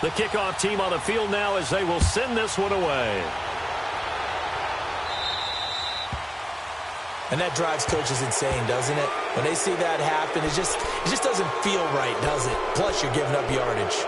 The kickoff team on the field now as they will send this one away. And that drives coaches insane, doesn't it? When they see that happen, it just doesn't feel right, does it? Plus, you're giving up yardage.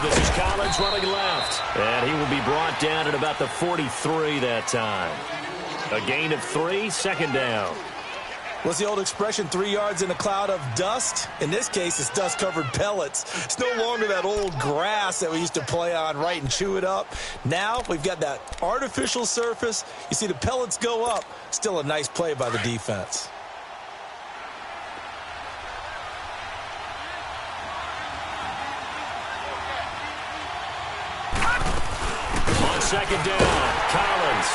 This is Collins running left. And he will be brought down at about the 43 that time. A gain of 3, second down. What's the old expression, 3 yards in a cloud of dust? In this case, it's dust-covered pellets. It's no longer that old grass that we used to play on, right, and chew it up. Now we've got that artificial surface. You see the pellets go up. Still a nice play by the defense. Second down, Collins.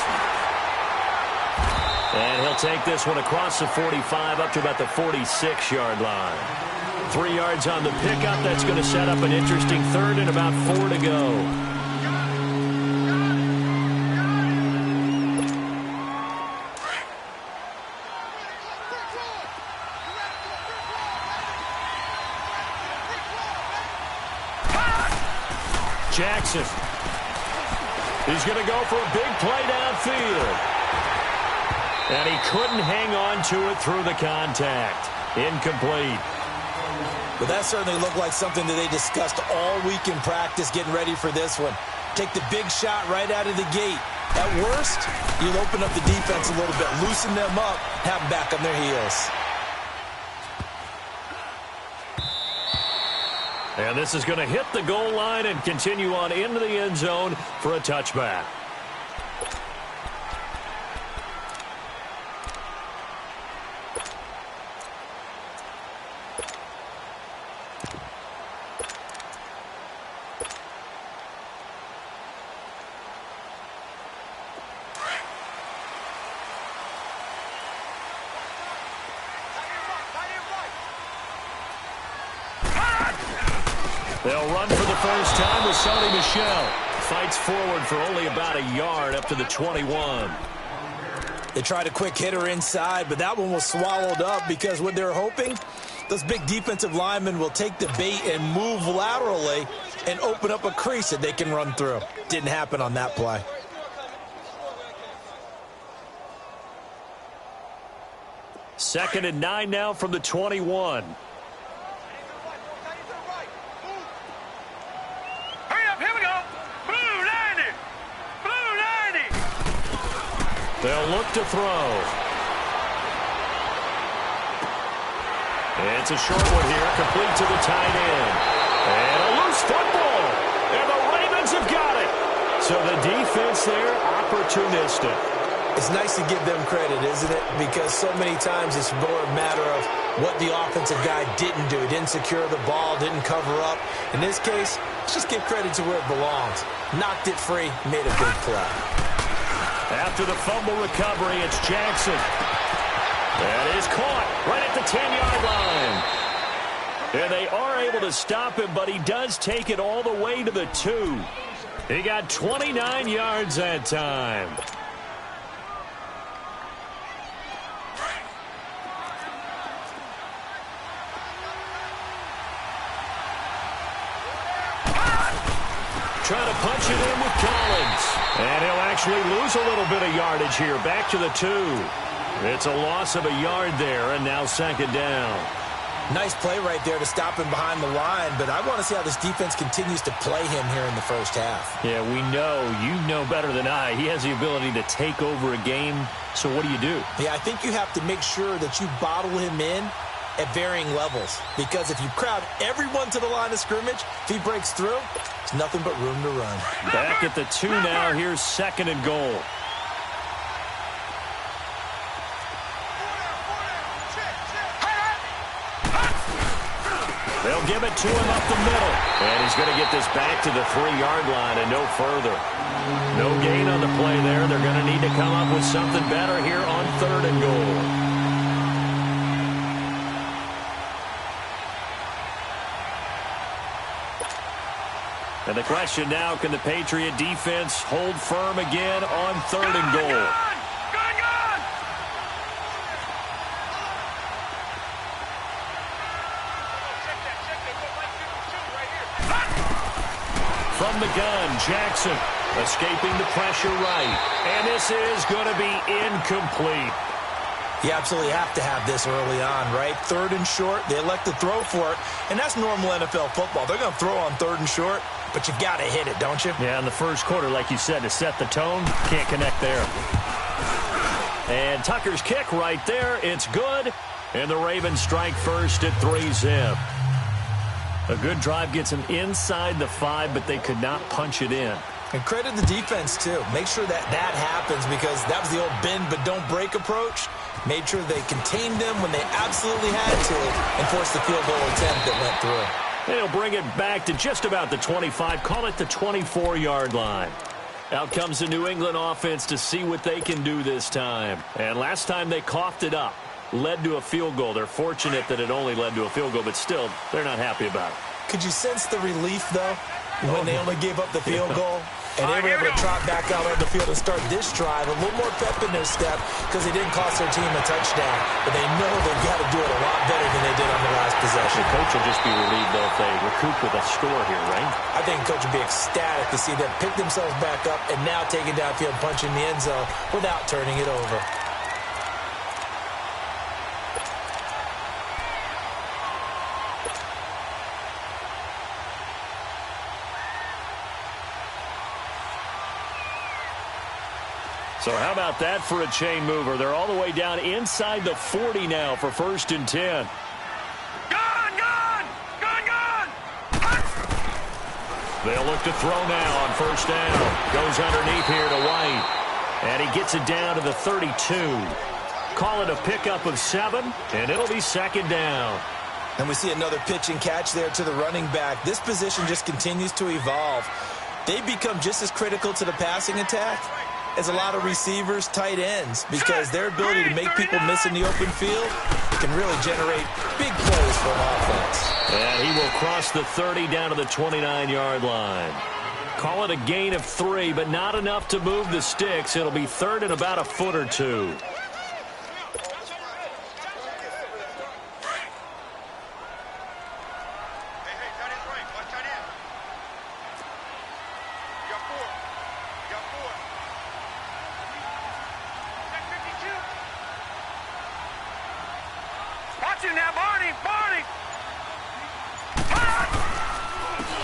And he'll take this one across the 45 up to about the 46-yard line. 3 yards on the pickup. That's going to set up an interesting third and about 4 to go. Jackson. He's going to go for a big play downfield. And he couldn't hang on to it through the contact. Incomplete. But that certainly looked like something that they discussed all week in practice getting ready for this one. Take the big shot right out of the gate. At worst, you'll open up the defense a little bit, loosen them up, have them back on their heels. And this is going to hit the goal line and continue on into the end zone for a touchback. They'll run for the first time with Sonny Michel. Fights forward for only about a yard up to the 21. They tried a quick hitter inside, but that one was swallowed up because what they're hoping, those big defensive linemen will take the bait and move laterally and open up a crease that they can run through. Didn't happen on that play. Second and 9 now from the 21. They'll look to throw. It's a short one here, complete to the tight end. And a loose football. And the Ravens have got it. So the defense there, opportunistic. It's nice to give them credit, isn't it? Because so many times it's more a matter of what the offensive guy didn't do. He didn't secure the ball, didn't cover up. In this case, let's just give credit to where it belongs. Knocked it free, made a big play. After the fumble recovery, it's Jackson. That is caught right at the 10-yard line. And they are able to stop him, but he does take it all the way to the 2. He got 29 yards that time. Trying to punch it in with Collins. And he'll actually lose a little bit of yardage here. Back to the 2. It's a loss of a yard there, and now second down. Nice play right there to stop him behind the line, but I want to see how this defense continues to play him here in the first half. Yeah, we know. You know better than I. He has the ability to take over a game, so what do you do? Yeah, I think you have to make sure that you bottle him in at varying levels, because if you crowd everyone to the line of scrimmage, if he breaks through, there's nothing but room to run. Back at the 2 now. Here's second and goal. They'll They'll give it to him up the middle. And he's going to get this back to the 3-yard line and no further. No gain on the play there. They're going to need to come up with something better here on 3rd and goal. And the question now, can the Patriot defense hold firm again on 3rd and goal? From the gun, Jackson escaping the pressure right. And this is going to be incomplete. You absolutely have to have this early on, right? 3rd and short, they elect to throw for it. And that's normal NFL football. They're going to throw on 3rd and short, but you got to hit it, don't you? Yeah, in the first quarter, like you said, to set the tone, can't connect there. And Tucker's kick right there, it's good. And the Ravens strike first at 3-zip. A good drive gets them inside the 5, but they could not punch it in. And credit the defense, too. Make sure that happens because that was the old bend but don't break approach. Made sure they contained them when they absolutely had to and forced the field goal attempt that went through. They'll bring it back to just about the 25, call it the 24-yard line. Out comes the New England offense to see what they can do this time. And last time they coughed it up. Led to a field goal. They're fortunate that it only led to a field goal, but still, they're not happy about it. Could you sense the relief, though, when they only gave up the field goal? And they were able to trot back out on the field and start this drive. A little more pep in their step because they didn't cost their team a touchdown. But they know they've got to do it a lot better than they did on the last possession. The coach will just be relieved, though, if they recoup with a score here, right? I think the coach will be ecstatic to see them pick themselves back up and now take it downfield, punching the end zone without turning it over. So how about that for a chain mover? They're all the way down inside the 40 now for 1st and 10. They'll look to throw now on 1st down. Goes underneath here to White. And he gets it down to the 32. Call it a pickup of 7, and it'll be 2nd down. And we see another pitch and catch there to the running back. This position just continues to evolve. They become just as critical to the passing attack as a lot of receivers, tight ends, because their ability to make people miss in the open field can really generate big plays for an offense. And he will cross the 30 down to the 29-yard line. Call it a gain of 3, but not enough to move the sticks. It'll be 3rd and about a foot or 2.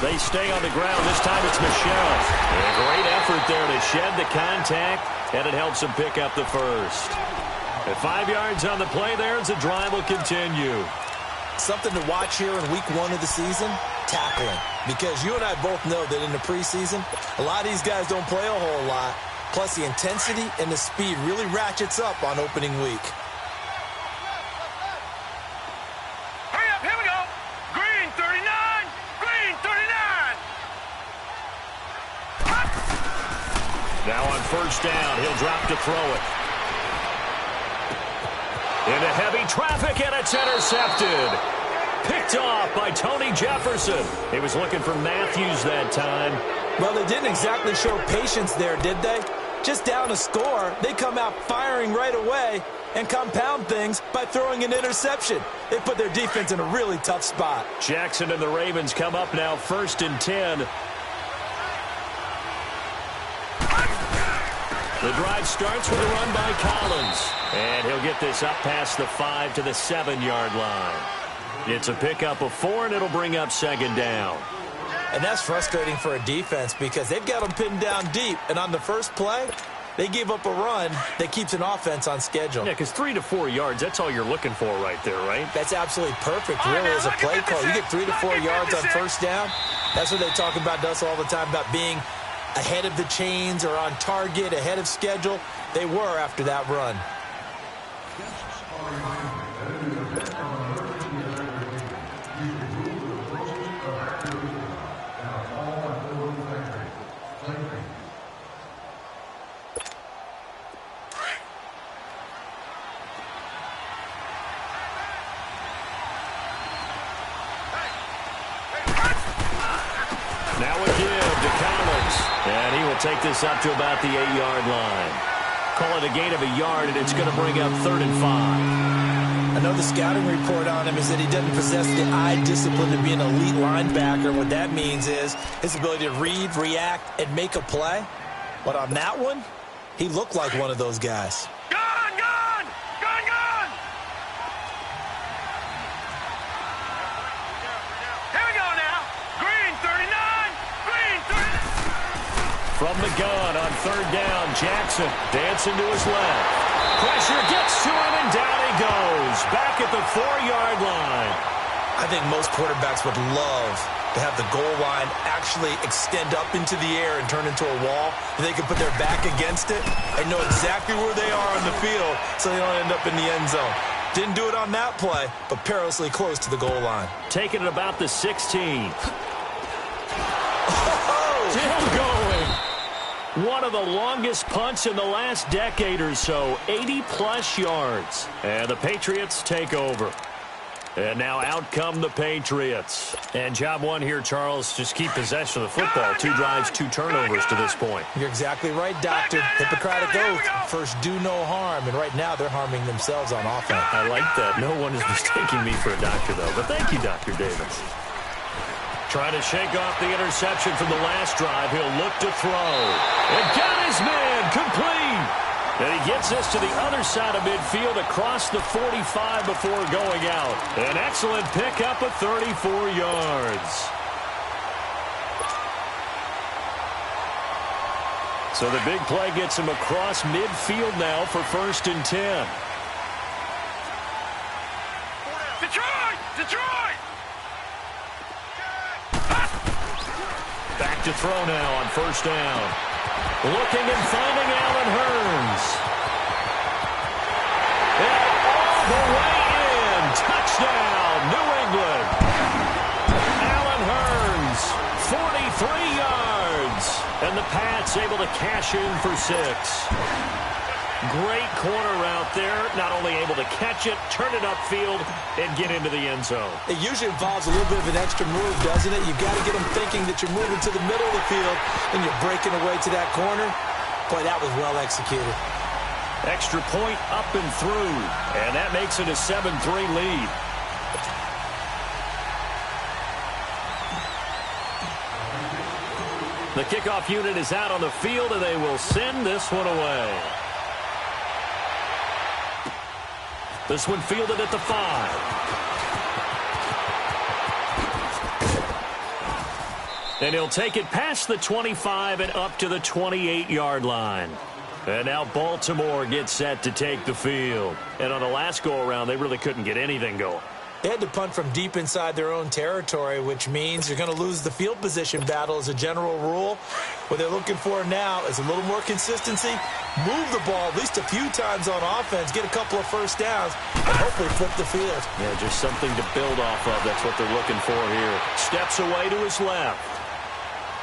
They stay on the ground. This time it's Michelle. A great effort there to shed the contact, and it helps him pick up the first. At 5 yards on the play there as the drive will continue. Something to watch here in week 1 of the season, tackling. Because you and I both know that in the preseason, a lot of these guys don't play a whole lot. Plus the intensity and the speed really ratchets up on opening week. Now on 1st down, he'll drop to throw it. Into heavy traffic, and it's intercepted. Picked off by Tony Jefferson. He was looking for Matthews that time. Well, they didn't exactly show patience there, did they? Just down a score, they come out firing right away and compound things by throwing an interception. They put their defense in a really tough spot. Jackson and the Ravens come up now 1st and 10. The drive starts with a run by Collins. And he'll get this up past the 5 to the 7-yard line. It's a pickup of 4, and it'll bring up 2nd down. And that's frustrating for a defense because they've got them pinned down deep. And on the first play, they give up a run that keeps an offense on schedule. Yeah, because 3 to 4 yards, that's all you're looking for right there, right? That's absolutely perfect, really, as a play call. You get 3 to 4 yards on 1st down. That's what they talk about us all the time, about being ahead of the chains or on target, ahead of schedule. They were after that run. Now a give to Collins. And he will take this up to about the 8-yard line. Call it a gain of a yard, and it's going to bring up 3rd and 5. I know the scouting report on him is that he doesn't possess the eye discipline to be an elite linebacker. What that means is his ability to read, react, and make a play. But on that one, he looked like one of those guys. Gone! Gone! Gone! Gone! Here we go now. Green 39. Green 39. From the gun on 3rd down, Jackson dancing to his left. Pressure gets to him, and down he goes. Back at the 4-yard line. I think most quarterbacks would love to have the goal line actually extend up into the air and turn into a wall. And they can put their back against it and know exactly where they are on the field so they don't end up in the end zone. Didn't do it on that play, but perilously close to the goal line. Taking it about the 16. Oh! Still going. One of the longest punts in the last decade or so. 80-plus yards. And the Patriots take over. And now out come the Patriots. And job one here, Charles, just keep possession of the football. 2 drives, 2 turnovers to this point. You're exactly right, Doctor. Hippocratic oath. First, do no harm. And right now, they're harming themselves on offense. I like that. No one is mistaking me for a doctor, though. But thank you, Dr. Davis. Trying to shake off the interception from the last drive. He'll look to throw. And got his man complete. And he gets this to the other side of midfield across the 45 before going out. An excellent pickup of 34 yards. So the big play gets him across midfield now for 1st and 10. Detroit! Detroit! Back to throw now on 1st down. Looking and finding Allen Hurns. And all the way in. Touchdown, New England. Allen Hurns, 43 yards. And the Pats able to cash in for 6. Great corner route there. Not only able to catch it, turn it upfield, and get into the end zone. It usually involves a little bit of an extra move, doesn't it? You've got to get them thinking that you're moving to the middle of the field and you're breaking away to that corner. Boy, that was well executed. Extra point up and through, and that makes it a 7-3 lead. The kickoff unit is out on the field, and they will send this one away. This one fielded at the 5. And he'll take it past the 25 and up to the 28-yard line. And now Baltimore gets set to take the field. And on the last go-around, they really couldn't get anything going. They had to punt from deep inside their own territory, which means you're going to lose the field position battle as a general rule. What they're looking for now is a little more consistency, move the ball at least a few times on offense, get a couple of first downs, and hopefully flip the field. Yeah, just something to build off of. That's what they're looking for here. Steps away to his left.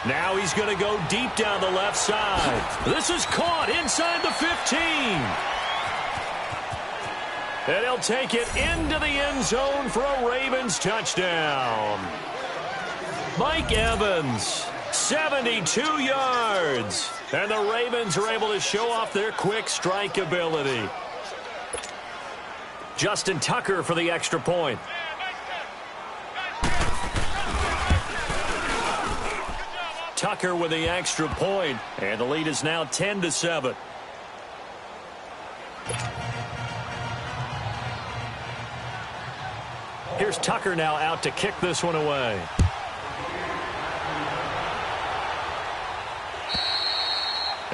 Now he's going to go deep down the left side. This is caught inside the 15. And he'll take it into the end zone for a Ravens touchdown. Mike Evans, 72 yards. And the Ravens are able to show off their quick strike ability. Justin Tucker for the extra point. Tucker with the extra point, and the lead is now 10-7. Here's Tucker now out to kick this one away.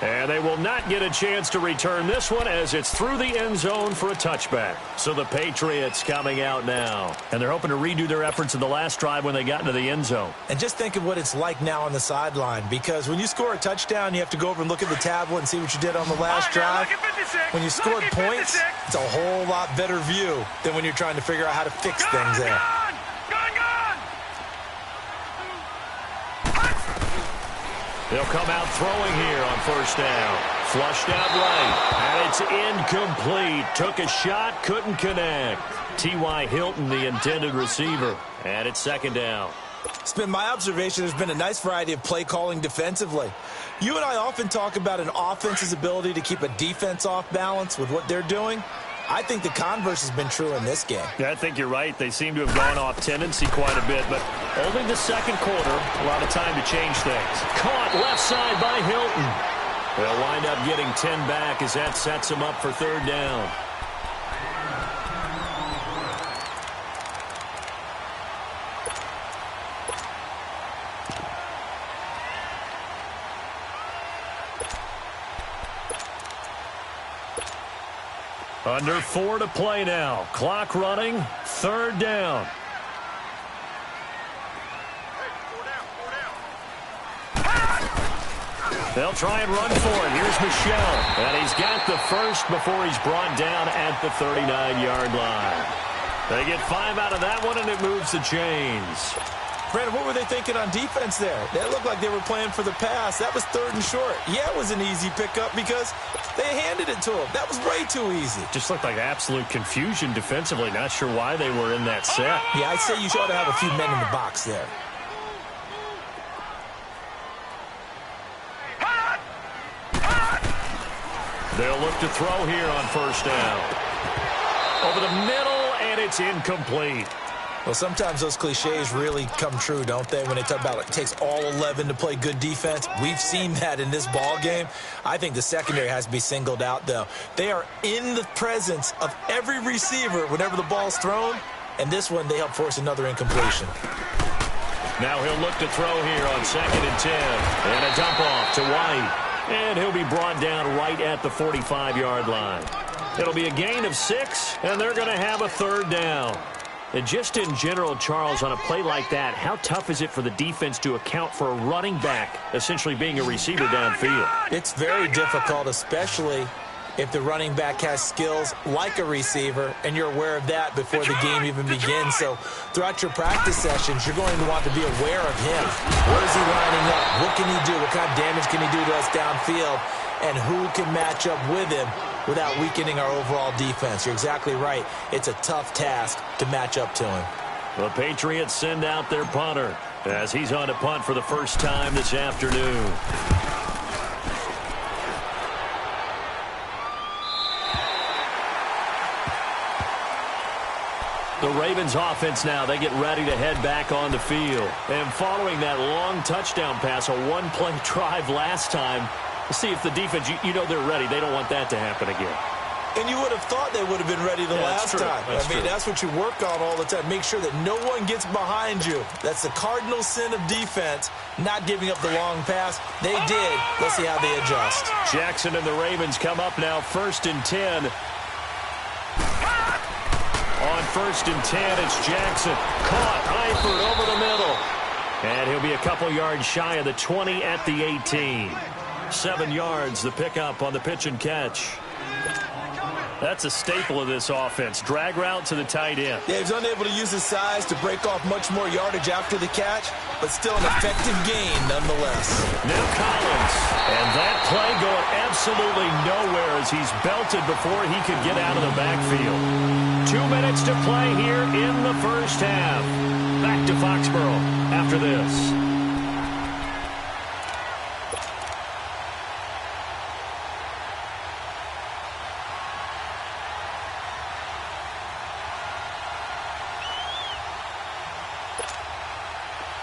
And they will not get a chance to return this one as it's through the end zone for a touchback. So the Patriots coming out now. And they're hoping to redo their efforts in the last drive when they got into the end zone. And just think of what it's like now on the sideline, because when you score a touchdown, you have to go over and look at the tablet and see what you did on the last drive. When you scored points, it's a whole lot better view than when you're trying to figure out how to fix things there. They'll come out throwing here on first down. Flushed out right, and it's incomplete. Took a shot, couldn't connect. T.Y. Hilton, the intended receiver, and it's second down. It's been my observation there's been a nice variety of play calling defensively. You and I often talk about an offense's ability to keep a defense off balance with what they're doing. I think the converse has been true in this game. Yeah, I think you're right. They seem to have gone off tendency quite a bit, but only the second quarter, a lot of time to change things. Caught left side by Hilton. They'll wind up getting 10 back as that sets them up for third down. Under 4 to play now. Clock running. Third down. They'll try and run for it. Here's Michelle. And he's got the first before he's brought down at the 39-yard line. They get 5 out of that one, and it moves the chains. Brandon, what were they thinking on defense there? They looked like they were playing for the pass. That was third and short. Yeah, it was an easy pickup because they handed it to him. That was way too easy. Just looked like absolute confusion defensively. Not sure why they were in that set. Yeah, I'd say you ought to have a few men in the box there. They'll look to throw here on first down. Over the middle, and it's incomplete. Well, sometimes those cliches really come true, don't they, when they talk about it takes all 11 to play good defense. We've seen that in this ball game. I think the secondary has to be singled out, though. They are in the presence of every receiver whenever the ball's thrown, and this one they help force another incompletion. Now he'll look to throw here on 2nd and 10. And a dump off to White. And he'll be brought down right at the 45-yard line. It'll be a gain of 6, and they're going to have a third down. And just in general, Charles, on a play like that, how tough is it for the defense to account for a running back essentially being a receiver downfield? It's very difficult, especially if the running back has skills like a receiver, and you're aware of that before the game even begins. So throughout your practice sessions, you're going to want to be aware of him. Where is he lining up? What can he do? What kind of damage can he do to us downfield? And who can match up with him without weakening our overall defense? You're exactly right. It's a tough task to match up to him. The Patriots send out their punter as he's on to punt for the first time this afternoon. The Ravens offense now, they get ready to head back on the field. And following that long touchdown pass, a one-play drive last time, see if the defense, you know they're ready. They don't want that to happen again. And you would have thought they would have been ready the last time. That's what you work on all the time. Make sure that no one gets behind you. That's the cardinal sin of defense, not giving up the long pass. They did. Let's see how they adjust. Jackson and the Ravens come up now 1st and 10. On 1st and 10, it's Jackson. Caught, Eifert over the middle. And he'll be a couple yards shy of the 20 at the 18. 7 yards, the pickup on the pitch and catch. That's a staple of this offense. Drag route to the tight end. Yeah, he's unable to use his size to break off much more yardage after the catch, but still an effective gain nonetheless. Now Collins. And that play going absolutely nowhere as he's belted before he could get out of the backfield. 2 minutes to play here in the first half. Back to Foxborough after this.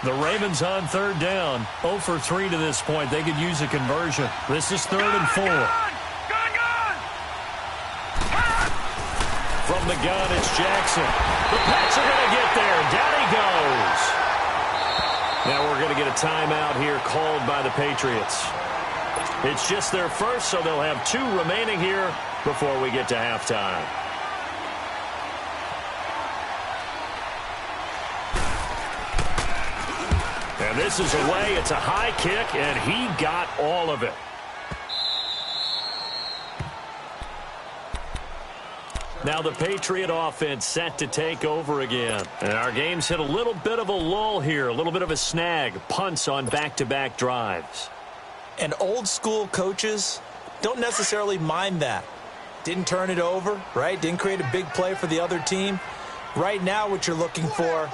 The Ravens on third down. 0 for 3 to this point. They could use a conversion. This is 3rd and 4. From the gun, it's Jackson. The Pats are going to get there. Down he goes. Now we're going to get a timeout here called by the Patriots. It's just their first, so they'll have 2 remaining here before we get to halftime. And this is away. It's a high kick, and he got all of it. Now the Patriot offense set to take over again. And our game's hit a little bit of a lull here, a little bit of a snag. Punts on back-to-back drives. And old-school coaches don't necessarily mind that. Didn't turn it over, right? Didn't create a big play for the other team. Right now what you're looking for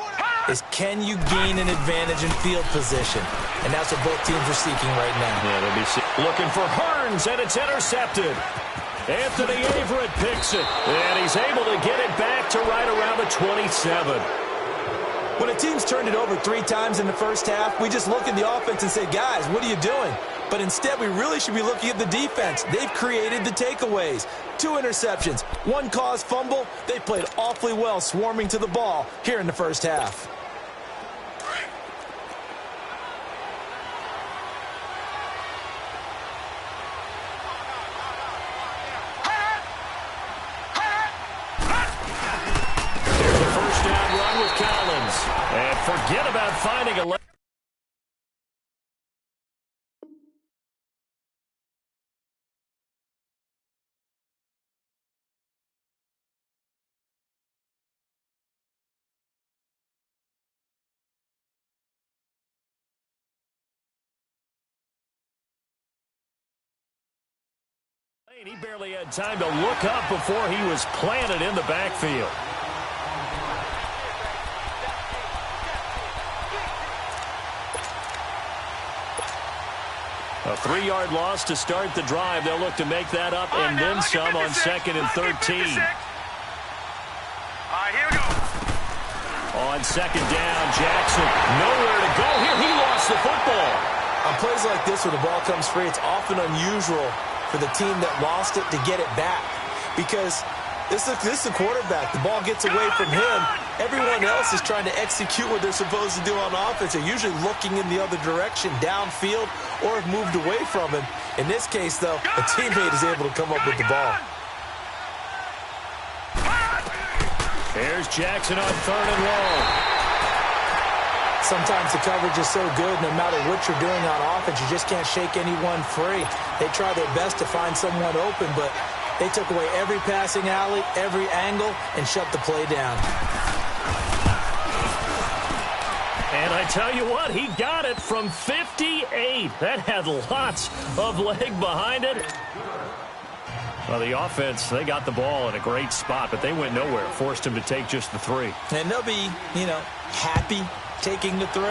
is can you gain an advantage in field position? And that's what both teams are seeking right now. Yeah, they'll be looking for Hearns, and it's intercepted. Anthony Averett picks it, and he's able to get it back to right around the 27. When a team's turned it over 3 times in the first half, we just look at the offense and say, guys, what are you doing? But instead, we really should be looking at the defense. They've created the takeaways. 2 interceptions, 1 caused fumble. They played awfully well swarming to the ball here in the first half. There's a first down run with Collins. And forget about finding a... He barely had time to look up before he was planted in the backfield. A 3-yard loss to start the drive. They'll look to make that up and then some on 2nd and 13. All right, here we go. On 2nd down, Jackson nowhere to go here. He lost the football. On plays like this where the ball comes free, it's often unusual for the team that lost it to get it back. Because this is the quarterback. The ball gets away from him. Everyone else is trying to execute what they're supposed to do on offense. They're usually looking in the other direction, downfield, or have moved away from him. In this case, though, a teammate is able to come up with the ball. Here's Jackson on 3rd and long. Sometimes the coverage is so good, no matter what you're doing on offense, you just can't shake anyone free. They try their best to find someone open, but they took away every passing alley, every angle, and shut the play down. And I tell you what, he got it from 58. That had lots of leg behind it. Well, the offense, they got the ball in a great spot, but they went nowhere. Forced him to take just the 3. And they'll be, happy taking the 3.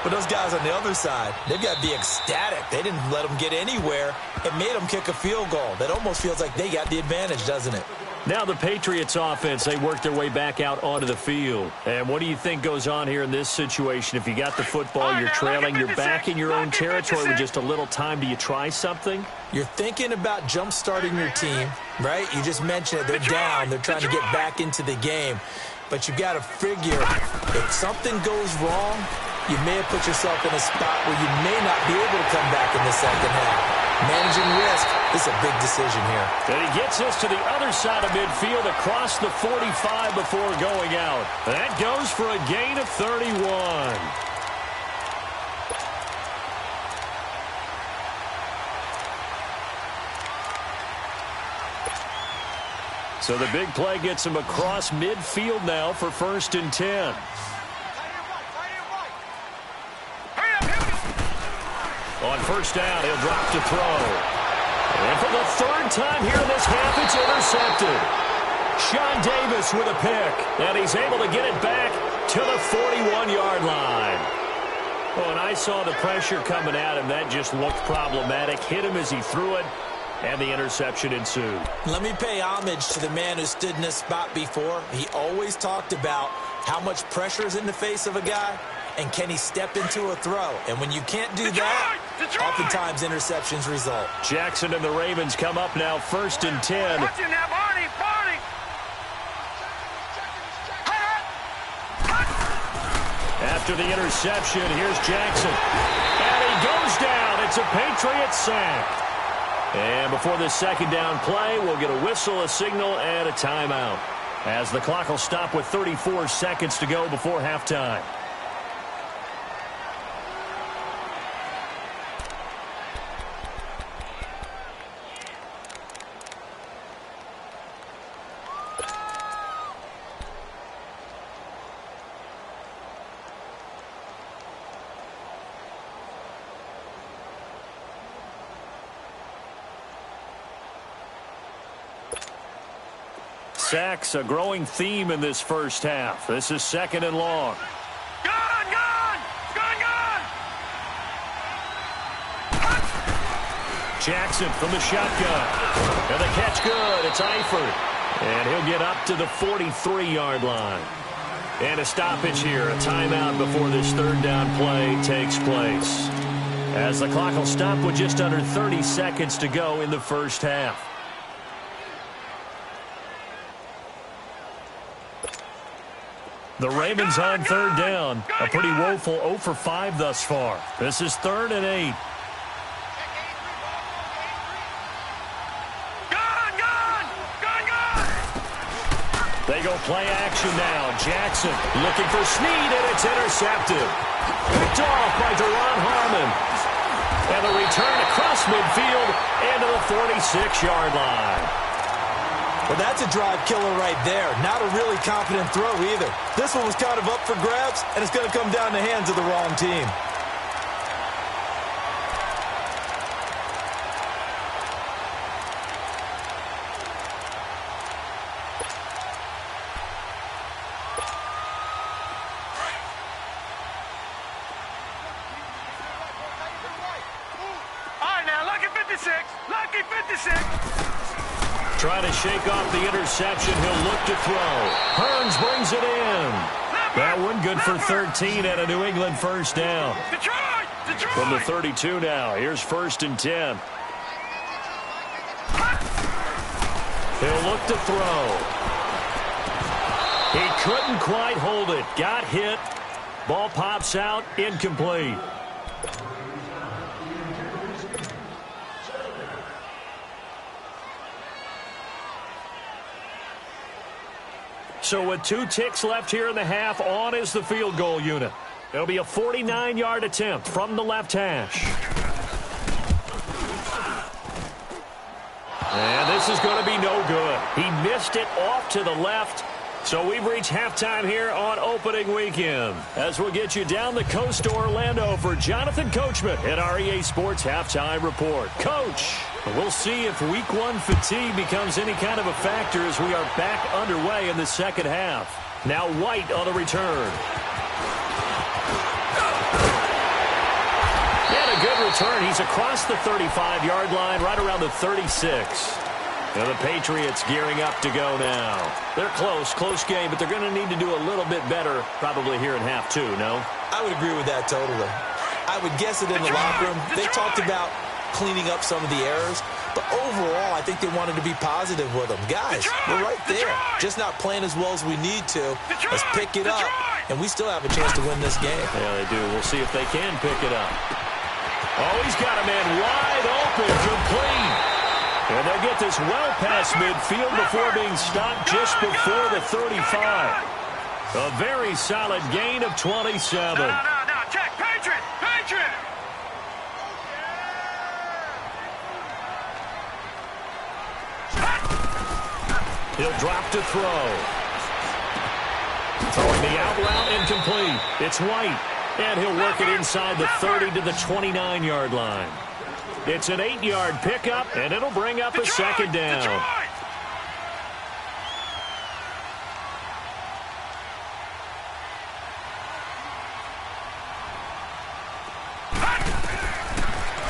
But those guys on the other side, they've got to be ecstatic. They didn't let them get anywhere. It made them kick a field goal. That almost feels like they got the advantage, doesn't it? Now the Patriots offense, they work their way back out onto the field. And what do you think goes on here in this situation? If you got the football, you're trailing, you're back in your own territory with just a little time. Do you try something? You're thinking about jump-starting your team, right? You just mentioned it. They're down. They're trying to get back into the game. But you got to figure if something goes wrong, you may have put yourself in a spot where you may not be able to come back in the second half. Managing risk is a big decision here. And he gets us to the other side of midfield across the 45 before going out. That goes for a gain of 31. So the big play gets him across midfield now for 1st and 10. On 1st down, he'll drop to throw. And for the 3rd time here in this half, it's intercepted. Sean Davis with a pick, and he's able to get it back to the 41-yard line. Oh, and I saw the pressure coming at him. That just looked problematic. Hit him as he threw it, and the interception ensued. Let me pay homage to the man who stood in this spot before. He always talked about how much pressure is in the face of a guy, and can he step into a throw? And when you can't do that, oftentimes interceptions result. Jackson and the Ravens come up now 1st and 10. Watch him now, Barney, Barney. After the interception, here's Jackson. And he goes down. It's a Patriot sack. And before this 2nd down play, we'll get a whistle, a signal, and a timeout, as the clock will stop with 34 seconds to go before halftime. Sacks, a growing theme in this first half. This is 2nd and long. Jackson from the shotgun. And the catch good. It's Eifert. And he'll get up to the 43-yard line. And a stoppage here, a timeout before this third down play takes place. As the clock will stop with just under 30 seconds to go in the first half. The Ravens on third down. A pretty woeful 0 for 5 thus far. This is 3rd and 8. They go play action now. Jackson looking for Snead, and it's intercepted. Picked off by Deron Harmon. And the return across midfield into the 46-yard line. Well, that's a drive killer right there. Not a really confident throw either. This one was kind of up for grabs, and it's going to come down the hands of the wrong team. Trying to shake off the interception. He'll look to throw. Hearns brings it in. That one good for 13 and a New England first down. From the 32 now. Here's 1st and 10. He'll look to throw. He couldn't quite hold it. Got hit. Ball pops out. Incomplete. So with 2 ticks left here in the half, on is the field goal unit. It'll be a 49-yard attempt from the left hash. And this is going to be no good. He missed it off to the left. So we've reached halftime here on opening weekend. As we'll get you down the coast to Orlando for Jonathan Coachman at our EA Sports Halftime Report. Coach, we'll see if Week 1 fatigue becomes any kind of a factor as we are back underway in the second half. Now White on the return. And a good return. He's across the 35-yard line, right around the 36. And the Patriots gearing up to go now. They're close game, but they're going to need to do a little bit better probably here in half 2, no? I would agree with that totally. I would guess it in the locker room. They talked about cleaning up some of the errors, but overall, I think they wanted to be positive with them. Guys, we're right there. Just not playing as well as we need to. Let's pick it up, and we still have a chance to win this game. Yeah, they do. We'll see if they can pick it up. Oh, he's got a man wide open, complete. And they'll get this well past midfield before being stopped just before the 35. A very solid gain of 27. No, check, Patriot! He'll drop to throw. Throwing the out route incomplete. It's White. And he'll work it inside the 30 to the 29-yard line. It's an 8-yard pickup, and it'll bring up a second down.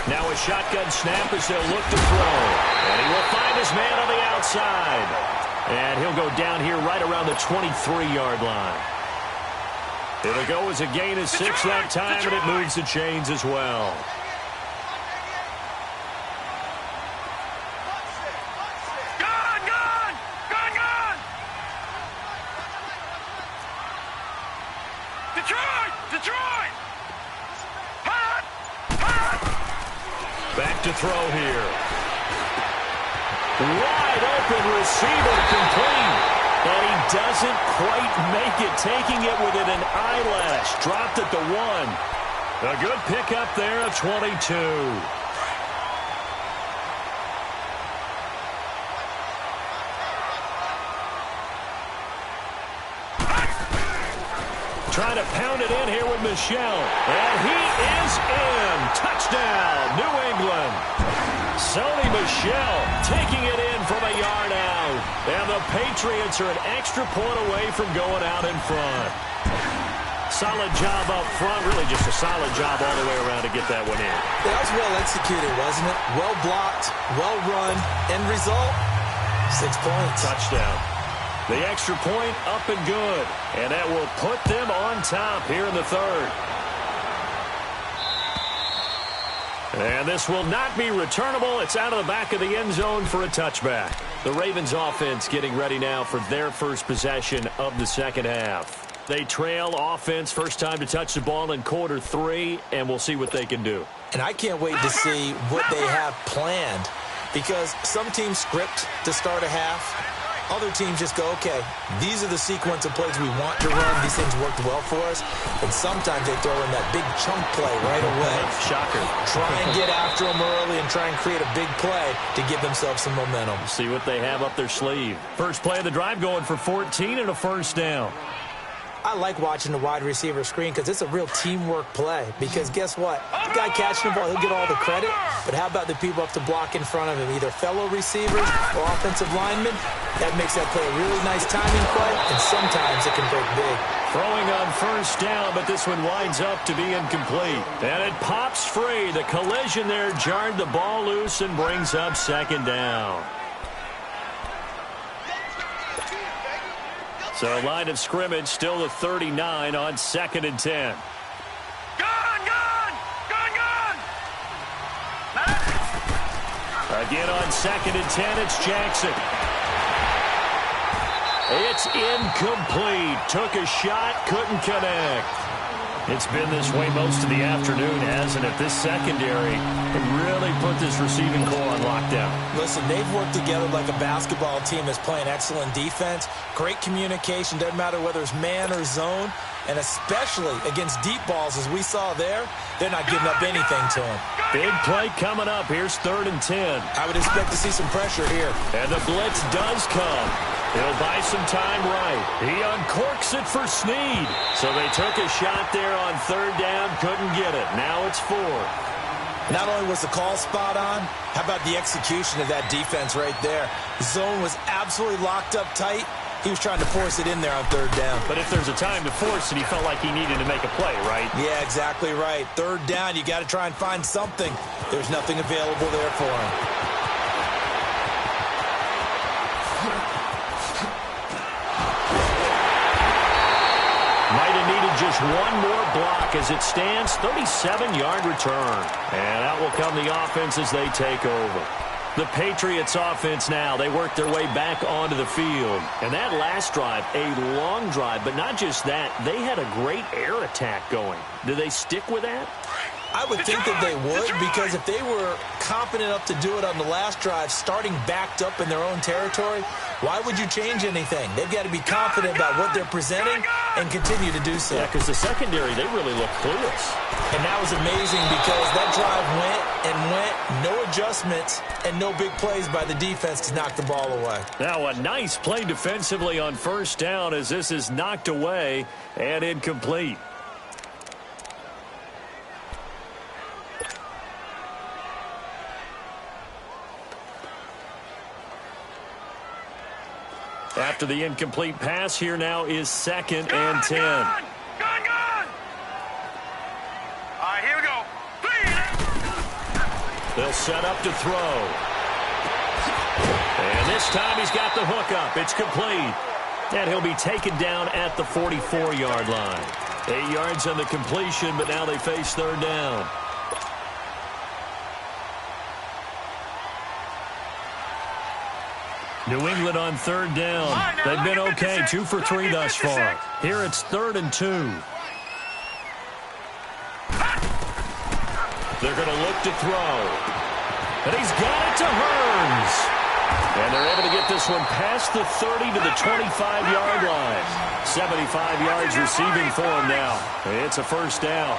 Now a shotgun snap as they'll look to throw. And he will find his man on the outside. And he'll go down here right around the 23-yard line. It'll go as a gain of 6 that time, and it moves the chains as well. Detroit! Back to throw here. Wide open receiver complete. And he doesn't quite make it, taking it within an eyelash. Dropped at the 1. A good pickup there of 22. Trying to pound it in here with Michel. And he is in. Touchdown, New England. Sony Michel taking it in from a yard out. And the Patriots are an extra point away from going out in front. Solid job up front. Really just a solid job all the way around to get that one in. That was well executed, wasn't it? Well blocked, well run. End result, 6 points. Touchdown. The extra point up and good. And that will put them on top here in the third. And this will not be returnable. It's out of the back of the end zone for a touchback. The Ravens offense getting ready now for their first possession of the second half. They trail offense, first time to touch the ball in quarter 3, and we'll see what they can do. And I can't wait to see what they have planned, because some teams script to start a half. Other teams just go, okay, these are the sequence of plays we want to run. These things worked well for us. And sometimes they throw in that big chunk play right away. Shocker. Try and get after them early and try and create a big play to give themselves some momentum. See what they have up their sleeve. First play of the drive going for 14 and a first down. I like watching the wide receiver screen because it's a real teamwork play. Because guess what? The guy catching the ball, he'll get all the credit. But how about the people up to block in front of him, either fellow receivers or offensive linemen? That makes that play a really nice timing play, and sometimes it can break big. Throwing on first down, but this one winds up to be incomplete. And it pops free. The collision there jarred the ball loose and brings up second down. So line of scrimmage still the 39 on 2nd and 10. Again on 2nd and 10, it's Jackson. It's incomplete. Took a shot, couldn't connect. It's been this way most of the afternoon, hasn't it? This secondary really put this receiving core on lockdown. Listen, they've worked together like a basketball team that's playing excellent defense. Great communication, doesn't matter whether it's man or zone. And especially against deep balls, as we saw there, they're not giving up anything to them. Big play coming up. Here's 3rd and 10. I would expect to see some pressure here. And the blitz does come. He'll buy some time right. He uncorks it for Snead. So they took a shot there on 3rd down, couldn't get it. Now it's 4th. Not only was the call spot on, how about the execution of that defense right there? The zone was absolutely locked up tight. He was trying to force it in there on 3rd down. But if there's a time to force it, he felt like he needed to make a play, right? Yeah, exactly right. 3rd down, you got to try and find something. There's nothing available there for him. Might have needed just one more block as it stands. 37-yard return. And out will come the offense as they take over. The Patriots offense now, they work their way back onto the field. And that last drive, a long drive, but not just that, they had a great air attack going. Do they stick with that? I would think that they would, because if they were confident enough to do it on the last drive, starting backed up in their own territory, why would you change anything? They've got to be confident about what they're presenting and continue to do so. Yeah, because the secondary, they really look clueless. And that was amazing because that drive went and went, no adjustments, and no big plays by the defense to knock the ball away. Now a nice play defensively on 1st down as this is knocked away and incomplete. After the incomplete pass, here now is 2nd and 10. Gun! All right, here we go. They'll set up to throw. And this time he's got the hook up. It's complete. And he'll be taken down at the 44-yard line. 8 yards on the completion, but now they face 3rd down. New England on 3rd down. They've been okay, 2 for 3 thus far. Here it's 3rd and 2. They're going to look to throw. And he's got it to Hearns. And they're able to get this one past the 30 to the 25-yard line. 75 yards receiving for him now. It's a first down.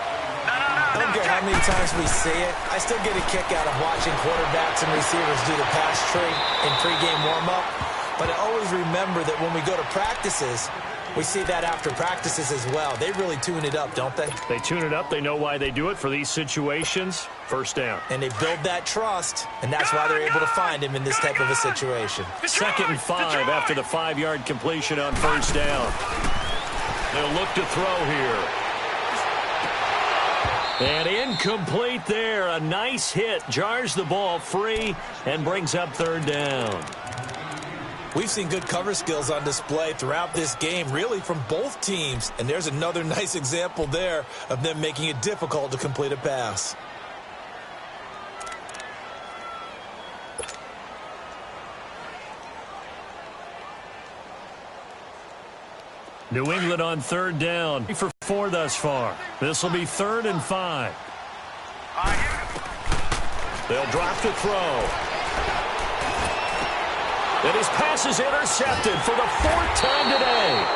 I don't care how many times we see it. I still get a kick out of watching quarterbacks and receivers do the pass tree in pregame warm-up. But I always remember that when we go to practices, we see that after practices as well. They really tune it up, don't they? They tune it up. They know why they do it for these situations. First down. And they build that trust, and that's why they're able to find him in this type of a situation. 2nd and 5 after the 5-yard completion on 1st down. They'll look to throw here. And incomplete there. A nice hit. Jars the ball free and brings up third down. We've seen good cover skills on display throughout this game, really from both teams. And there's another nice example there of them making it difficult to complete a pass. New England on third down for 4 thus far. This will be 3rd and 5. They'll drop to throw. And his pass is intercepted for the 4th time today.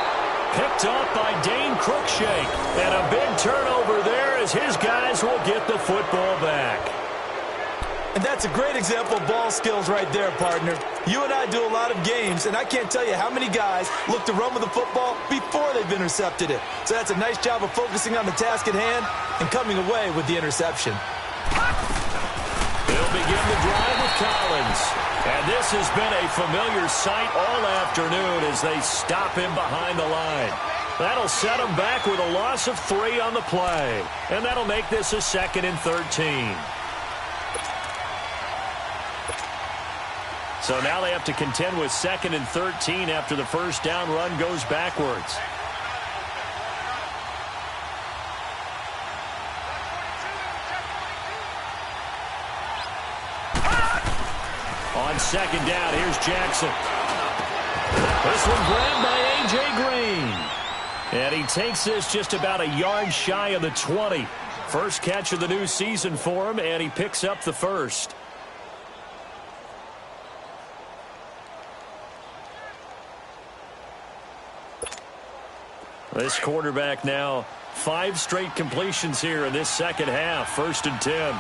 Picked up by Dane Cruikshank. And a big turnover there as his guys will get the football back. And that's a great example of ball skills right there, partner. You and I do a lot of games, and I can't tell you how many guys look to run with the football before they've intercepted it. So that's a nice job of focusing on the task at hand and coming away with the interception. They'll begin the drive with Collins. And this has been a familiar sight all afternoon as they stop him behind the line. That'll set him back with a loss of 3 on the play. And that'll make this a 2nd and 13. So now they have to contend with 2nd and 13 after the first down run goes backwards. On 2nd down, here's Jackson. This one grabbed by A.J. Green. And he takes this just about a yard shy of the 20. First catch of the new season for him, and he picks up the first. This quarterback now 5 straight completions here in this second half. 1st and 10.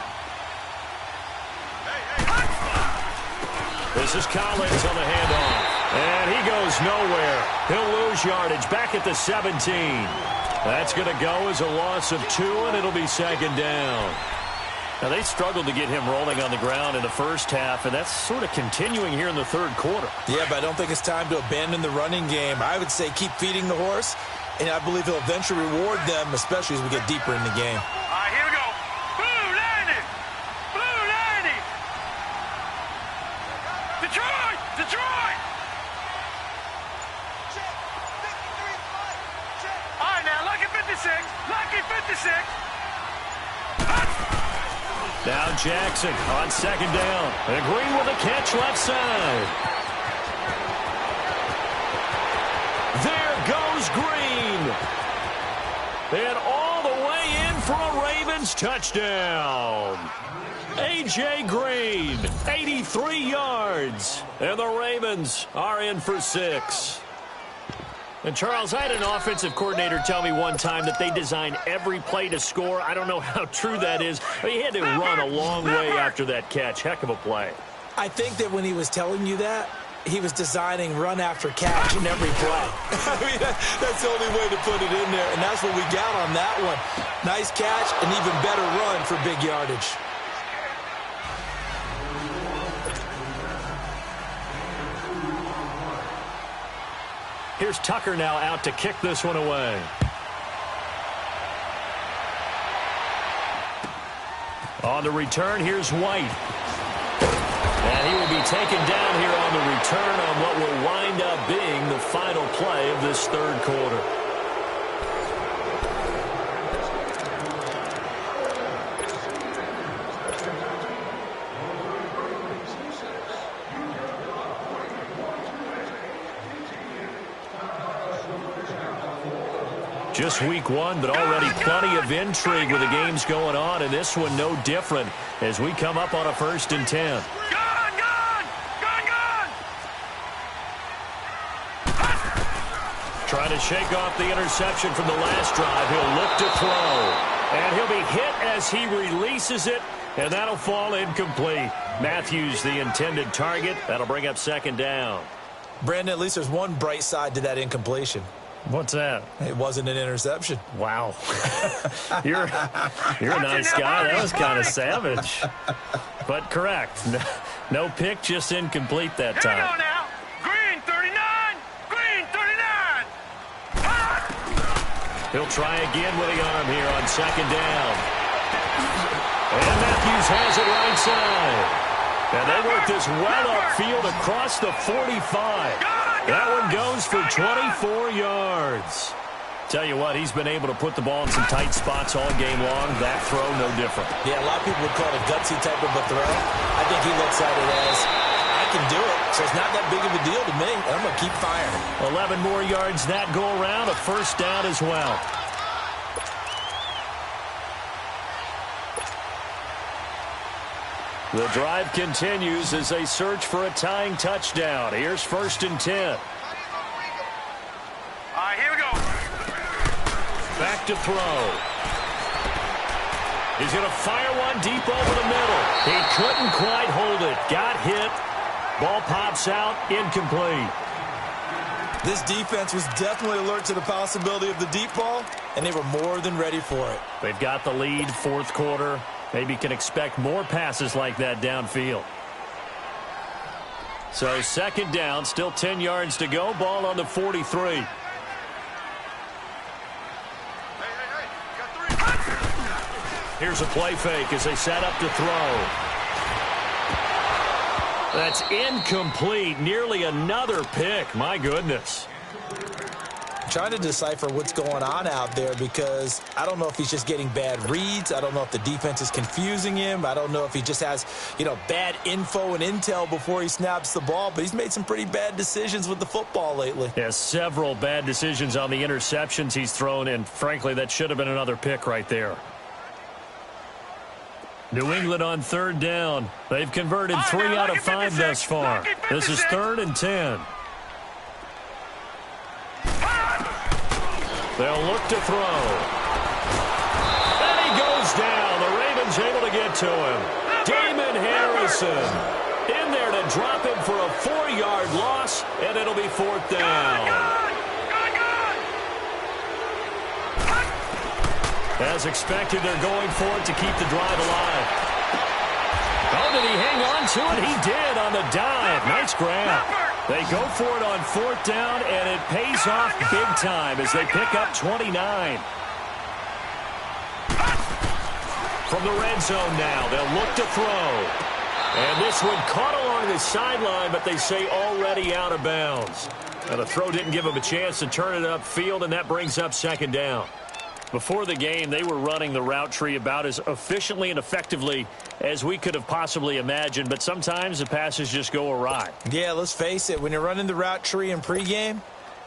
This is Collins on the handoff. And he goes nowhere. He'll lose yardage back at the 17. That's going to go as a loss of 2, and it'll be 2nd down. Now, they struggled to get him rolling on the ground in the first half, and that's sort of continuing here in the 3rd quarter. Yeah, but I don't think it's time to abandon the running game. I would say keep feeding the horse, and I believe he'll eventually reward them, especially as we get deeper in the game. All right, here we go. Blue 90. Blue 90. Detroit. Detroit. All right, now, lucky 56. Lucky 56. Now Jackson on 2nd down. And Green with a catch left side. There goes Green. And all the way in for a Ravens touchdown. A.J. Green, 83 yards. And the Ravens are in for 6. And, Charles, I had an offensive coordinator tell me one time that they design every play to score. I don't know how true that is. He had to run a long way after that catch. Heck of a play. I think that when he was telling you that, he was designing run after catch in every play. I mean, that's the only way to put it in there, and that's what we got on that one. Nice catch, and even better run for big yardage. Here's Tucker now out to kick this one away. On the return, here's White. And he will be taken down here on the return on what will wind up being the final play of this 3rd quarter. Just week 1, but already plenty of intrigue with the games going on, and this one no different as we come up on a 1st and 10. Trying to shake off the interception from the last drive. He'll look to throw, and he'll be hit as he releases it, and that'll fall incomplete. Matthews, the intended target. That'll bring up 2nd down. Brandon, at least there's one bright side to that incompletion. What's that? It wasn't an interception. Wow. You're a nice guy. That was kind of savage. But correct. No pick, just incomplete that time. Here we go now. Green 39. Green 39. He'll try again with the arm here on 2nd down. has it right side. And they work this well upfield across the 45. That one goes for 24 yards. Tell you what, he's been able to put the ball in some tight spots all game long. That throw, no different. Yeah, a lot of people would call it a gutsy type of a throw. I think he looks at it as, I can do it, so it's not that big of a deal to me. I'm going to keep firing. 11 more yards that go around, a first down as well. The drive continues as they search for a tying touchdown. Here's 1st and 10. All right, here we go. Back to throw. He's going to fire one deep over the middle. He couldn't quite hold it. Got hit. Ball pops out. Incomplete. This defense was definitely alert to the possibility of the deep ball, and they were more than ready for it. They've got the lead, fourth quarter. Maybe can expect more passes like that downfield. So 2nd down, still 10 yards to go. Ball on the 43. Here's a play fake as they set up to throw. That's incomplete. Nearly another pick. My goodness. Trying to decipher what's going on out there because I don't know if he's just getting bad reads. I don't know if the defense is confusing him. I don't know if he just has, bad info and intel before he snaps the ball. But he's made some pretty bad decisions with the football lately. Yeah, several bad decisions on the interceptions he's thrown, and frankly, that should have been another pick right there. New England on 3rd down. They've converted 3 out of 5 thus far. This is 3rd and 10. They'll look to throw. And he goes down. The Ravens able to get to him. Damon Harrison in there to drop him for a 4-yard loss, and it'll be 4th down. As expected, they're going for it to keep the drive alive. Oh, did he hang on to it? He did on the dive. Nice grab. They go for it on 4th down, and it pays off big time as they pick up 29. From the red zone now, they'll look to throw. And this one caught along the sideline, but they say already out of bounds. Now, the throw didn't give him a chance to turn it upfield, and that brings up 2nd down. Before the game, they were running the route tree about as efficiently and effectively as we could have possibly imagined, but sometimes the passes just go awry. Yeah, let's face it. When you're running the route tree in pregame,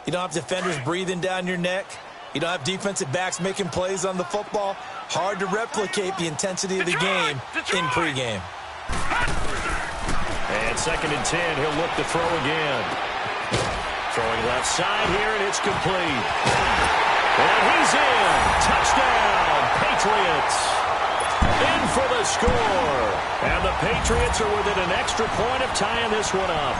you don't have defenders breathing down your neck. You don't have defensive backs making plays on the football. Hard to replicate the intensity of the game in pregame. And 2nd and 10, he'll look to throw again. Throwing left side here, and it's complete. And he's in. Touchdown, Patriots. In for the score. And the Patriots are within an extra point of tying this one up.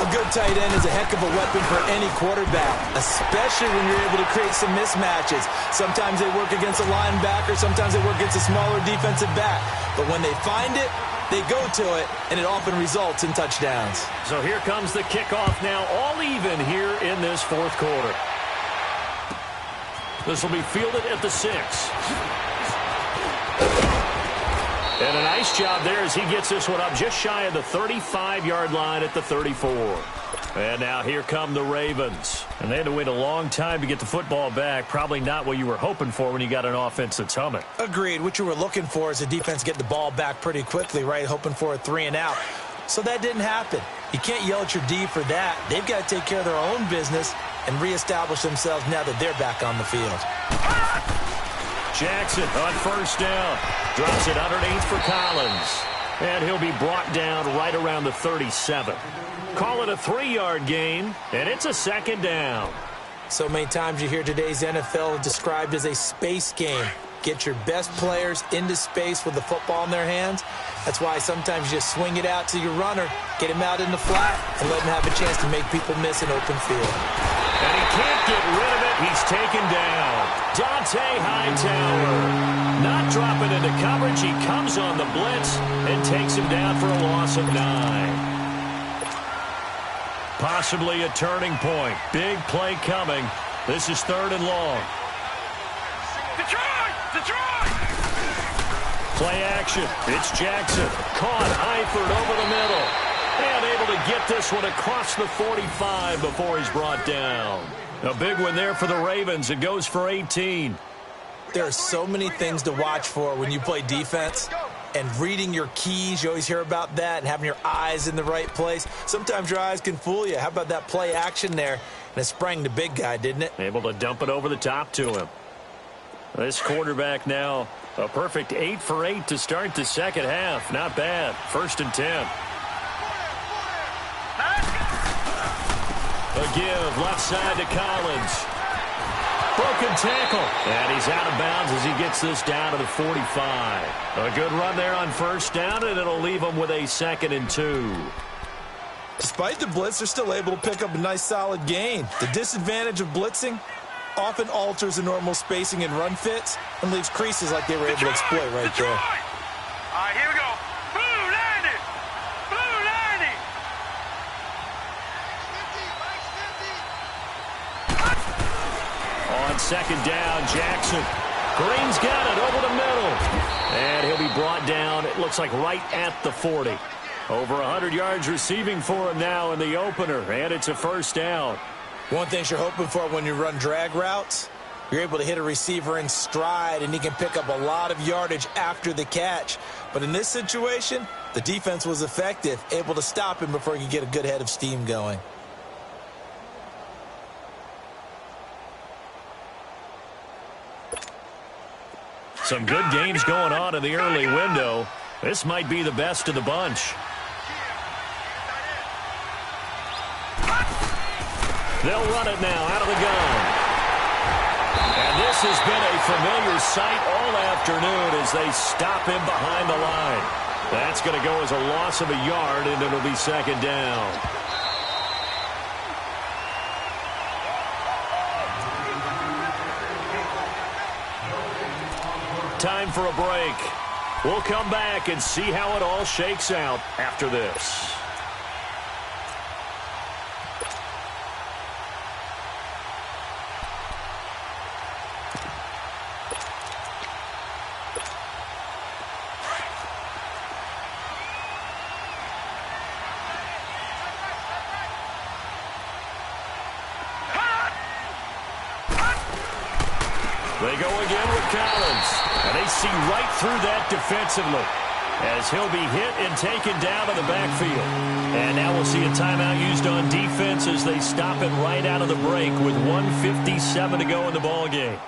A good tight end is a heck of a weapon for any quarterback, especially when you're able to create some mismatches. Sometimes they work against a linebacker. Sometimes they work against a smaller defensive back. But when they find it, they go to it, and it often results in touchdowns. So here comes the kickoff now, all even here in this 4th quarter. This will be fielded at the 6. And a nice job there as he gets this one up just shy of the 35-yard line at the 34. And now here come the Ravens. And they had to wait a long time to get the football back. Probably not what you were hoping for when you got an offense that's humming. Agreed. What you were looking for is the defense get the ball back pretty quickly, right? Hoping for a 3 and out. So that didn't happen. You can't yell at your D for that. They've got to take care of their own business and reestablish themselves now that they're back on the field. Jackson on 1st down. Drops it underneath for Collins. And he'll be brought down right around the 37. Call it a 3-yard gain, and it's a 2nd down. So many times you hear today's NFL described as a space game. Get your best players into space with the football in their hands. That's why sometimes you just swing it out to your runner, get him out in the flat, and let him have a chance to make people miss an open field. And he can't get rid of it. He's taken down. Dante Hightower not dropping into coverage. He comes on the blitz and takes him down for a loss of 9. Possibly a turning point. Big play coming. This is 3rd and long. Detroit! Detroit! Play action. It's Jackson. Caught. Eifert over the middle. And able to get this one across the 45 before he's brought down. A big one there for the Ravens. It goes for 18. There are so many things to watch for when you play defense. And reading your keys, you always hear about that, and having your eyes in the right place. Sometimes your eyes can fool you. How about that play action there? And it sprang the big guy, didn't it? Able to dump it over the top to him. This quarterback now, a perfect 8 for 8 to start the second half. Not bad. 1st and 10. A give left side to Collins. Broken tackle. And he's out of bounds as he gets this down to the 45. A good run there on 1st down, and it'll leave him with a 2nd and 2. Despite the blitz, they're still able to pick up a nice solid gain. The disadvantage of blitzing often alters the normal spacing and run fits and leaves creases like they were able to exploit right there. All right, here we go. Blue 90. Blue 90. On 2nd down, Jackson. Green's got it over the middle. And he'll be brought down, it looks like right at the 40. Over 100 yards receiving for him now in the opener, and it's a 1st down. One thing you're hoping for when you run drag routes, you're able to hit a receiver in stride, and he can pick up a lot of yardage after the catch. But in this situation, the defense was effective, able to stop him before he could get a good head of steam going. Some good games going on in the early window. This might be the best of the bunch. They'll run it now out of the gun. And this has been a familiar sight all afternoon as they stop him behind the line. That's going to go as a loss of a yard, and it'll be 2nd down. Time for a break. We'll come back and see how it all shakes out after this. They go again with Collins. And they see right through that defensively as he'll be hit and taken down in the backfield. And now we'll see a timeout used on defense as they stop it right out of the break with 1:57 to go in the ballgame.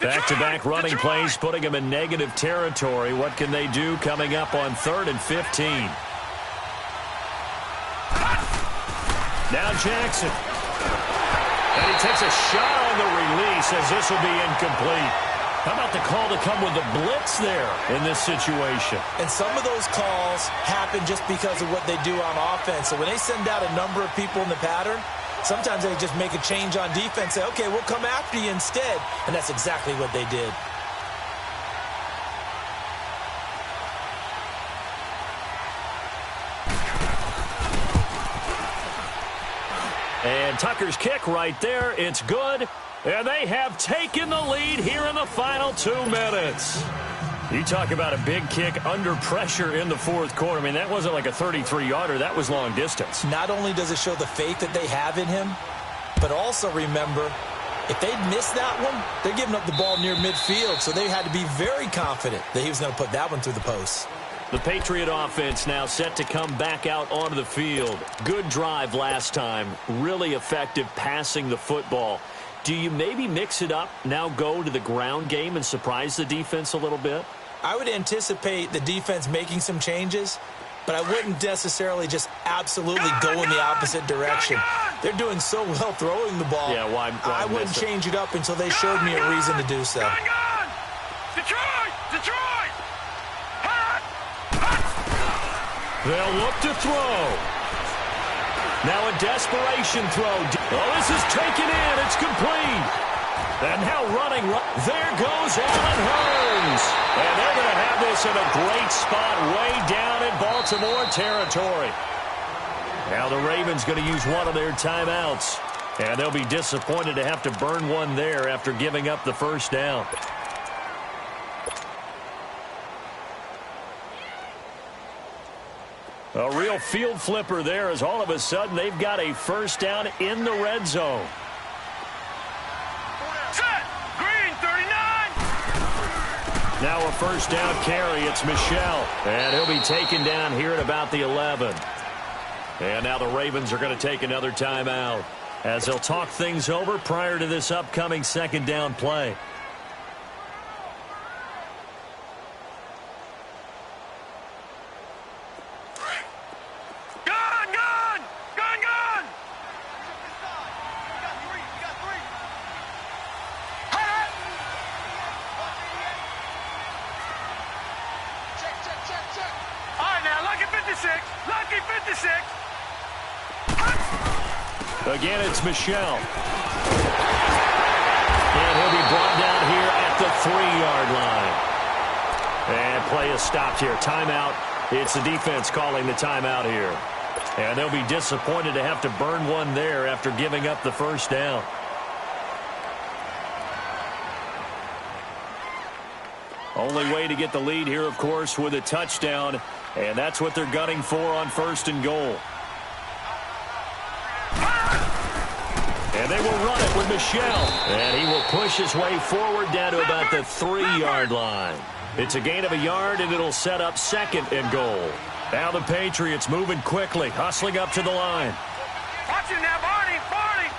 Back-to-back running plays, putting them in negative territory. What can they do coming up on 3rd and 15? Now Jackson. And he takes a shot on the release as this will be incomplete. How about the call to come with the blitz there in this situation? And some of those calls happen just because of what they do on offense. So when they send out a number of people in the pattern, sometimes they just make a change on defense, say, okay, we'll come after you instead. And that's exactly what they did. And Tucker's kick right there. It's good. And they have taken the lead here in the final 2 minutes. You talk about a big kick under pressure in the 4th quarter. I mean, that wasn't like a 33-yarder. That was long distance. Not only does it show the faith that they have in him, but also remember, if they'd missed that one, they're giving up the ball near midfield. So they had to be very confident that he was going to put that one through the post. The Patriot offense now set to come back out onto the field. Good drive last time. Really effective passing the football. Do you maybe mix it up, now go to the ground game and surprise the defense a little bit? I would anticipate the defense making some changes, but I wouldn't necessarily just absolutely go in the opposite direction. They're doing so well throwing the ball. Yeah, why I wouldn't change it up until they showed me a reason to do so. Detroit! Detroit! They'll look to throw. Now a desperation throw. Oh, this is taken in. It's complete. And now running. There goes Allen Hurns. And they're going to have this in a great spot way down in Baltimore territory. Now the Ravens going to use one of their timeouts. And they'll be disappointed to have to burn one there after giving up the first down. A real field flipper there as all of a sudden they've got a first down in the red zone. Set! Green 39! Now a first down carry. It's Michel. And he'll be taken down here at about the 11. And now the Ravens are going to take another timeout as they'll talk things over prior to this upcoming second down play. Again, it's Michel. And he'll be brought down here at the 3-yard line. And play is stopped here. Timeout. It's the defense calling the timeout here. And they'll be disappointed to have to burn one there after giving up the first down. Only way to get the lead here, of course, with a touchdown. And that's what they're gunning for on 1st and goal. And they will run it with Michel. And he will push his way forward down to about the 3-yard line. It's a gain of a yard, and it'll set up 2nd and goal. Now the Patriots moving quickly, hustling up to the line. Watch him now, Barney! Barney!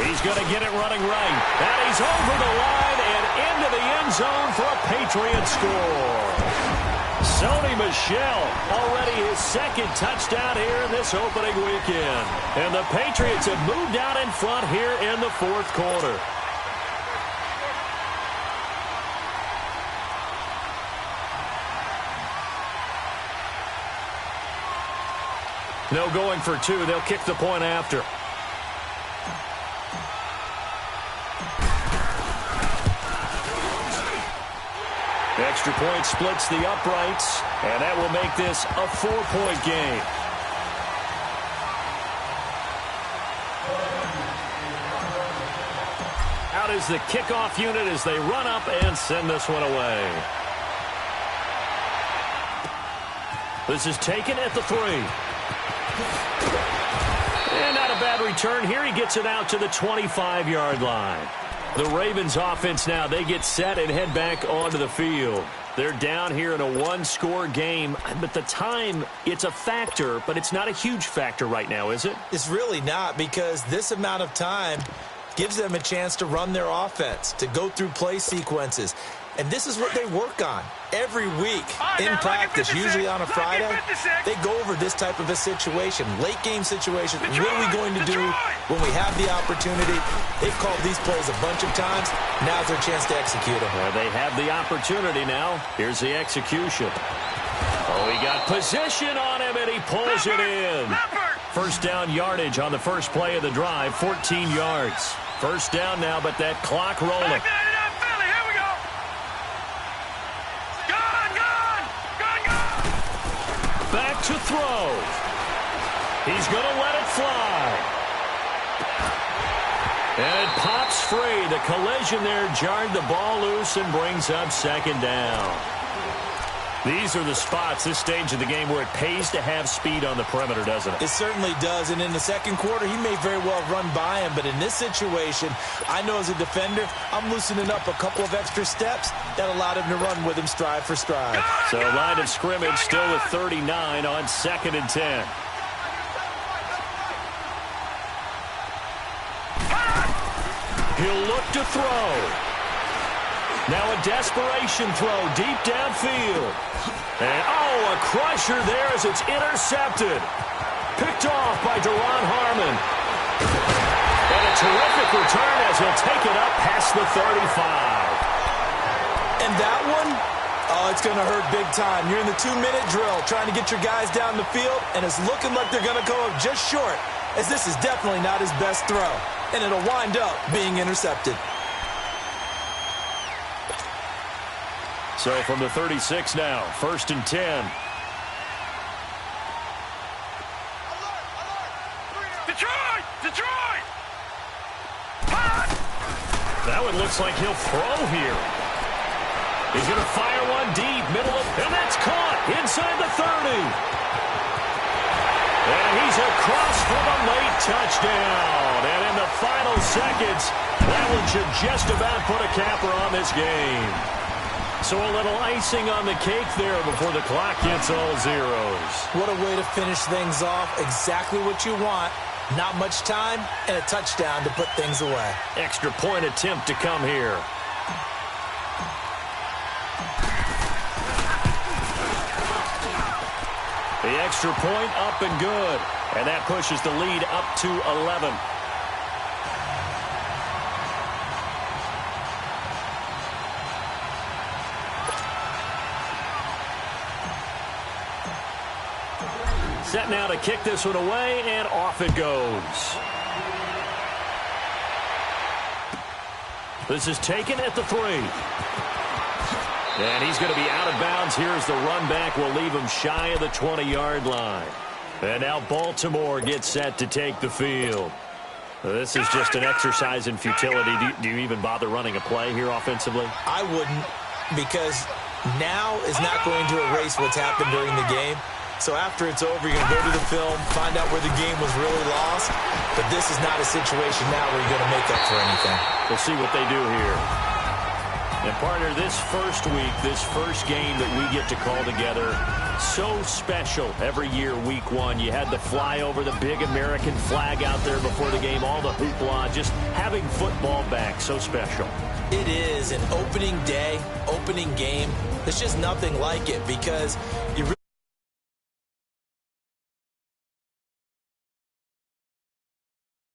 He's going to get it running right. And he's over the line and into the end zone for a Patriot score. Sony Michel, already his 2nd touchdown here in this opening weekend. And the Patriots have moved out in front here in the 4th quarter. No going for 2. They'll kick the point after. Extra point splits the uprights, and that will make this a 4-point game. Out is the kickoff unit as they run up and send this one away. This is taken at the 3. And not a bad return here. He gets it out to the 25-yard line. The Ravens offense now, they get set and head back onto the field. They're down here in a 1-score game, but the time, it's a factor, but it's not a huge factor right now, is it? It's really not, because this amount of time gives them a chance to run their offense, to go through play sequences. And this is what they work on every week in practice, usually on a Friday. They go over this type of a situation, late-game situation. What are we going to do when we have the opportunity? They've called these plays a bunch of times. Now's their chance to execute them. Well, they have the opportunity now. Here's the execution. Oh, he got position on him, and he pulls it in. First down yardage on the first play of the drive, 14 yards. First down now, but that clock rolling. Back to throw. He's going to let it fly. And it pops free. The collision there jarred the ball loose and brings up 2nd down. These are the spots, this stage of the game, where it pays to have speed on the perimeter, doesn't it? It certainly does. And in the 2nd quarter, he may very well run by him. But in this situation, I know as a defender, I'm loosening up a couple of extra steps that allowed him to run with him stride for stride. So line of scrimmage still with 39 on 2nd and 10. He'll look to throw. Now a desperation throw deep downfield. And, oh, a crusher there as it's intercepted. Picked off by Deron Harmon. And a terrific return as he'll take it up past the 35. And that one, oh, it's going to hurt big time. You're in the 2-minute drill trying to get your guys down the field, and it's looking like they're going to go up just short, as this is definitely not his best throw. And it'll wind up being intercepted. So from the 36 now, 1st and 10. Detroit! Detroit! That one looks like he'll throw here. He's going to fire one deep, middle of, and that's caught inside the 30. And he's across for the late touchdown. And in the final seconds, that one should just about put a capper on this game. So a little icing on the cake there before the clock hits all zeros. What a way to finish things off. Exactly what you want. Not much time and a touchdown to put things away. Extra point attempt to come here. The extra point up and good. And that pushes the lead up to 11. Set now to kick this one away, and off it goes. This is taken at the 3. And he's going to be out of bounds. Here's the run back. Will leave him shy of the 20-yard line. And now Baltimore gets set to take the field. This is just an exercise in futility. Do you even bother running a play here offensively? I wouldn't, because now is not going to erase what's happened during the game. So after it's over, you're going to go to the film, find out where the game was really lost. But this is not a situation now where you're going to make up for anything. We'll see what they do here. And, partner, this first week, this first game that we get to call together, so special every year, week 1. You had the flyover, the big American flag out there before the game, all the hoopla, just having football back, so special. It is an opening day, opening game. There's just nothing like it because you really